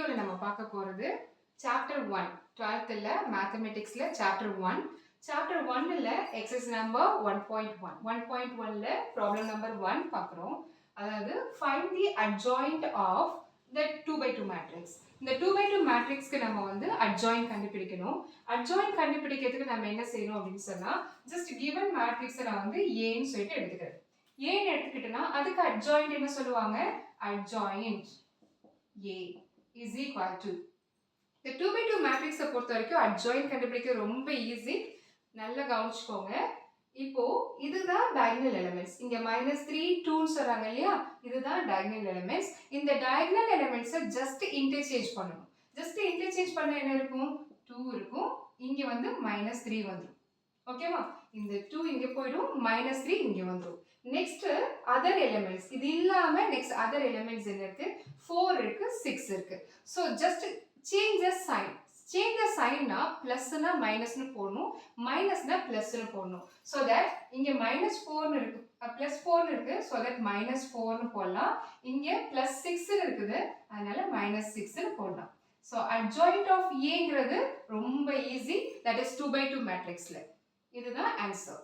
வீடியோல நம்ம பார்க்க போறது சாப்டர் 1 12th மேத்தமெட்டிக்ஸ்ல சாப்டர் 1 சாப்டர் 1ல எக்ஸசைஸ் நம்பர் 1.1 1.1ல ப்ராப்ளம் நம்பர் 1 பார்க்குறோம். அதாவது find the adjoint of the 2 by 2 matrix. இந்த 2 by 2 மேட்ரிக்ஸ்க்கு நம்ம வந்து அட்ஜாயிண்ட் கண்டுபிடிக்கணும். அட்ஜாயிண்ட் கண்டுபிடிக்கிறதுக்கு நம்ம என்ன செய்யணும் அப்படின்னு சொன்னா ஜஸ்ட் கிவன் மேட்ரிக்ஸை நான் வந்து ஏன்னு சொல்லிட்டு எடுத்துக்கிறேன். ஏன்னு எடுத்துக்கிட்டேன்னா அதுக்கு அட்ஜாயிண்ட் என்ன சொல்லுவாங்க? Adjoint A is equal to இந்த 2 by 2 மேட்ரிக்ஸை பொறுத்த வரைக்கும் அட்ஜாயிண்ட் கண்டுபிடிக்க ரொம்ப ஈஸி. நல்லா கவனிச்சுக்கோங்க. இப்போ இதுதான் டயகனல் எலிமெண்ட்ஸ். இங்க -3 2ன்னு சொல்றாங்க இல்லையா? இதுதான் டயகனல் எலிமெண்ட்ஸ். இந்த டயகனல் எலிமெண்ட்ஸை ஜஸ்ட் இன்டர்சேஞ்ச் பண்ணணும். ஜஸ்ட் இன்டர்சேஞ்ச் பண்ண என்ன இருக்கும்? 2 இருக்கும். இங்க வந்து -3 வந்துடும். ஓகேவா? இந்த 2 இங்க போய்டும், -3 இங்க வந்துடும். Next other elements. இது இல்லாம நெக்ஸ்ட் அதர் எலிமெண்ட்ஸ் என்ன இருக்கு? 4 இருக்கு, 6 இருக்கு. So just change the sign. Change the சைன்னா பிளஸ்னா மைனஸ்னு போடணும், மைனஸ்னா பிளஸ்னு போடணும். சோ தட் இங்க -4 இருக்கு, +4 இருக்கு. சோ தட் -4னு போடலாம். இங்க +6 இருக்குது, அதனால -6னு போடலாம். சோ அட்ஜாயிண்ட் ஆஃப் Aங்கிறது ரொம்ப ஈஸி. That is 2 by 2 மேட்ரிக்ஸ்ல. இதுதான் ஆன்சர்.